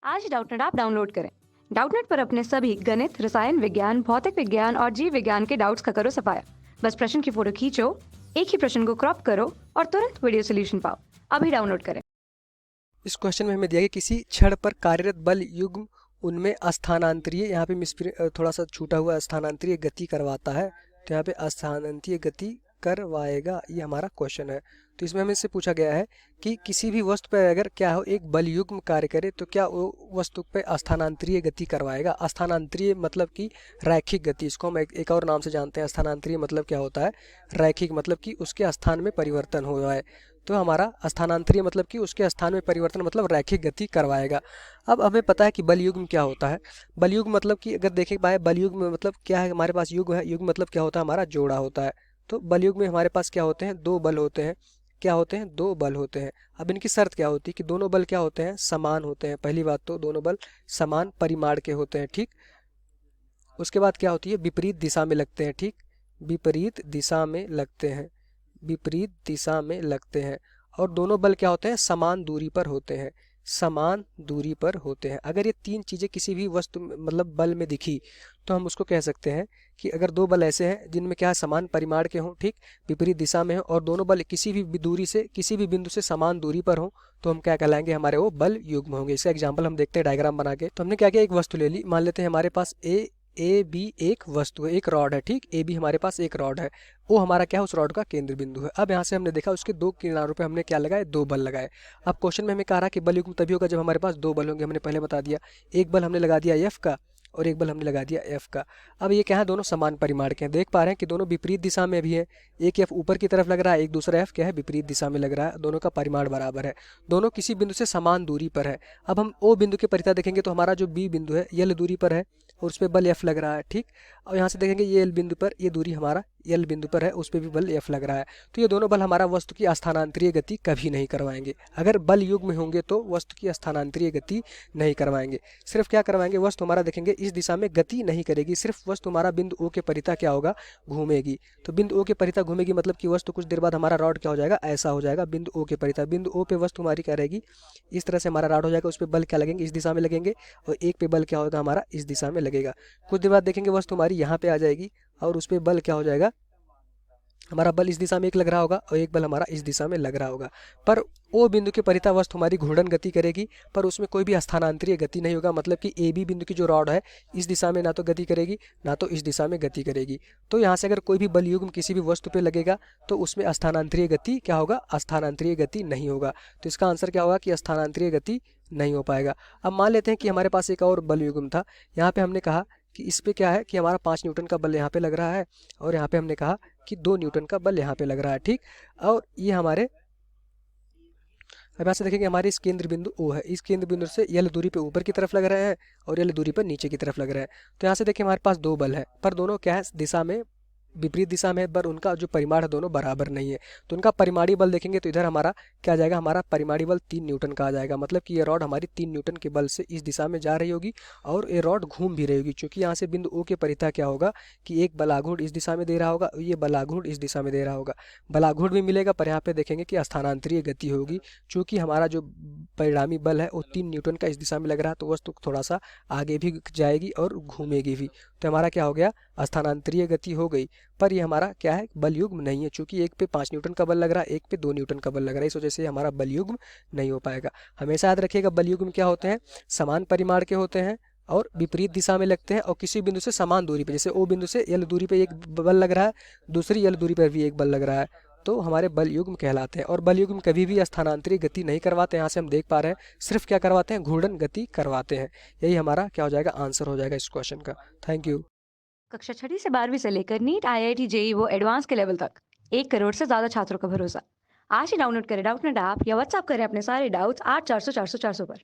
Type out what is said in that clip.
आज ही Doubtnut app download करें। Doubtnut पर अपने सभी गणित, रसायन विज्ञान, भौतिक विज्ञान और जीव विज्ञान के डाउट्स का करो सफाया। बस प्रश्न की फोटो खींचो, एक ही प्रश्न को क्रॉप करो और तुरंत वीडियो सोल्यूशन पाओ। अभी डाउनलोड करें। इस क्वेश्चन में हमें दिया गया किसी छड़ पर कार्यरत बल युग्म उनमें स्थानांतरीय, यहाँ पे थोड़ा सा छूटा हुआ स्थानांतरीय गति करवाता है, तो यहाँ पे स्थानांतरीय गति करवाएगा, ये हमारा क्वेश्चन है। तो इसमें हमें से पूछा गया है कि किसी भी वस्तु पर अगर क्या हो एक बल युग्म कार्य करे तो क्या वो वस्तु पे स्थानांतरीय गति करवाएगा। स्थानांतरीय मतलब कि रैखिक गति, इसको हम एक और नाम से जानते हैं। स्थानांतरीय मतलब क्या होता है, रैखिक मतलब कि उसके स्थान में परिवर्तन हो रहा है। तो हमारा स्थानांतरीय मतलब कि उसके स्थान में परिवर्तन मतलब रैखिक गति करवाएगा। अब हमें पता है कि बल युग्म क्या होता है। बल युग्म मतलब कि अगर देखें पाए बल युग्म मतलब क्या है, हमारे पास युग्म है, युग्म मतलब क्या होता है, हमारा जोड़ा होता है। तो बल युग्म में हमारे पास क्या होते हैं, दो बल होते हैं। क्या होते हैं, दो बल होते हैं। अब इनकी शर्त क्या होती है कि दोनों बल क्या होते हैं, समान होते हैं। पहली बात तो दोनों बल समान परिमाण के होते हैं, ठीक। उसके बाद क्या होती है, विपरीत दिशा में लगते हैं, ठीक, विपरीत दिशा में लगते हैं, विपरीत दिशा में लगते हैं। और दोनों बल क्या होते हैं, समान दूरी पर होते हैं, समान दूरी पर होते हैं। अगर ये तीन चीज़ें किसी भी वस्तु मतलब बल में दिखी तो हम उसको कह सकते हैं कि अगर दो बल ऐसे हैं जिनमें क्या है, समान परिमाण के हों, ठीक, विपरीत दिशा में हो और दोनों बल किसी भी दूरी से, किसी भी बिंदु से समान दूरी पर हो, तो हम क्या कहलाएंगे, हमारे वो बल युग्म होंगे। इसका एग्जाम्पल हम देखते हैं डायग्राम बना के। तो हमने क्या किया, एक वस्तु ले ली, मान लेते हैं हमारे पास ए बी एक वस्तु है, एक रॉड है, ठीक, ए बी हमारे पास एक रॉड है, वो हमारा क्या है, उस रॉड का केंद्र बिंदु है। अब यहाँ से हमने देखा उसके दो किनारों पे हमने क्या लगाए, दो बल लगाए। अब क्वेश्चन में हमें कह रहा कि बल युग्म तभी होगा जब हमारे पास दो बल होंगे। हमने पहले बता दिया, एक बल हमने लगा दिया एफ का और एक बल हमने लगा दिया एफ का। अब ये क्या है, दोनों समान परिमाण के हैं। देख पा रहे हैं कि दोनों विपरीत दिशा में भी है। एक एफ ऊपर की तरफ लग रहा है, एक दूसरा एफ क्या है, विपरीत दिशा में लग रहा है। दोनों का परिमाण बराबर है, दोनों किसी बिंदु से समान दूरी पर है। अब हम ओ बिंदु के परिता देखेंगे तो हमारा जो बी बिंदु है यल दूरी पर है और उस पर बल एफ लग रहा है, ठीक। और यहाँ से देखेंगे ये एल बिंदु पर, ये दूरी हमारा यल बिंदु पर है, उस पर भी बल एफ लग रहा है। तो ये दोनों बल हमारा वस्तु की स्थानांतरीय गति कभी नहीं करवाएंगे। अगर बल युग्म में होंगे तो वस्तु की स्थानांतरीय गति नहीं करवाएंगे। सिर्फ क्या करवाएंगे, वस्तु हमारा देखेंगे इस दिशा में गति नहीं करेगी, सिर्फ वस्तु हमारा बिंदु ओ के परिता क्या होगा, घूमेगी। तो बिंदु ओ के परिता घूमेगी मतलब कि वस्तु कुछ देर बाद हमारा रॉड क्या हो जाएगा, ऐसा हो जाएगा बिंदु ओ के परिता। बिंदु ओ पे वस्तु हमारी क्या रहेगी, इस तरह से हमारा रॉड हो जाएगा, उस पर बल क्या लगेंगे, इस दिशा में लगेंगे, और एक पे बल क्या होगा, हमारा इस दिशा में लगेगा। कुछ देर बाद देखेंगे वस्तु हमारी यहाँ पे आ जाएगी और उस पर बल क्या हो जाएगा, हमारा बल इस दिशा में एक लग रहा होगा और एक बल हमारा इस दिशा में लग रहा होगा। पर ओ बिंदु के परिता वस्तु हमारी घूर्णन गति करेगी, पर उसमें कोई भी स्थानांतरीय गति नहीं होगा। मतलब कि ए बी बिंदु की जो रॉड है इस दिशा में ना तो गति करेगी ना तो इस दिशा में गति करेगी। तो यहाँ से अगर कोई भी बल युग्म किसी भी वस्तु पे लगेगा तो उसमें स्थानांतरीय गति क्या होगा, स्थानांतरीय गति नहीं होगा। तो इसका आंसर क्या होगा कि स्थानांतरीय गति नहीं हो पाएगा। अब मान लेते हैं कि हमारे पास एक और बल युग्म था। यहाँ पे हमने कहा कि इस पे क्या है कि हमारा 5 न्यूटन का बल यहाँ पे लग रहा है और यहाँ पे हमने कहा कि 2 न्यूटन का बल यहाँ पे लग रहा है, ठीक। और ये हमारे, अब यहाँ से देखेंगे हमारे इस केंद्र बिंदु O है, इस केंद्र बिंदु से यल दूरी पे ऊपर की तरफ लग रहे हैं और यल दूरी पर नीचे की तरफ लग रहा है। तो यहाँ से देखिए हमारे पास दो बल है पर दोनों क्या है, दिशा में विपरीत दिशा में है, पर उनका जो परिमाण है दोनों बराबर नहीं है। तो उनका परिमाणी बल देखेंगे तो इधर हमारा क्या आ जाएगा, हमारा परिमाणी बल 3 न्यूटन का आ जाएगा। मतलब कि ये रॉड हमारी 3 न्यूटन के बल से इस दिशा में जा रही होगी और ये रॉड घूम भी रही होगी, क्योंकि यहाँ से बिंदु ओ के परिता क्या होगा कि एक बलाघूर्ण इस दिशा में दे रहा होगा और ये बलाघूर्ण इस दिशा में दे रहा होगा। बलाघूर्ण भी मिलेगा पर यहाँ पे देखेंगे कि स्थानांतरीय गति होगी, चूंकि हमारा जो परिणामी बल है वो 3 न्यूटन का इस दिशा में लग रहा है, तो वस्तु थोड़ा सा आगे भी जाएगी और घूमेगी भी। तो हमारा क्या हो गया, स्थानांतरीय गति हो गई। पर ये हमारा क्या है, बल युग्म नहीं है, चूंकि एक पे 5 न्यूटन का बल लग रहा है, एक पे 2 न्यूटन का बल लग रहा है, इस वजह से हमारा बल युग्म नहीं हो पाएगा। हमेशा याद रखिएगा बल युग्म क्या होते हैं, समान परिमाण के होते हैं और विपरीत दिशा में लगते हैं और किसी बिंदु से समान दूरी पे, जैसे ओ बिंदु से यल दूरी पे एक बल लग रहा है, दूसरी यल दूरी पर भी एक बल लग रहा है, तो हमारे बल युग्म कहलाते हैं। और बल युग्म कभी भी स्थानांतरित गति नहीं करवाते। यहाँ से हम देख पा रहे हैं सिर्फ क्या करवाते हैं, घूर्णन गति करवाते हैं। यही हमारा क्या हो जाएगा, आंसर हो जाएगा इस क्वेश्चन का। Thank you. कक्षा 6ठी से 12वीं से लेकर नीट, IIT, जेईई वो एडवांस के लेवल तक 1 करोड़ से ज्यादा छात्रों का भरोसा। आज ही डाउनलोड करें डाउटनेट ऐप या व्हाट्सएप करें अपने सारे डाउट्स 8400 400 400 पर।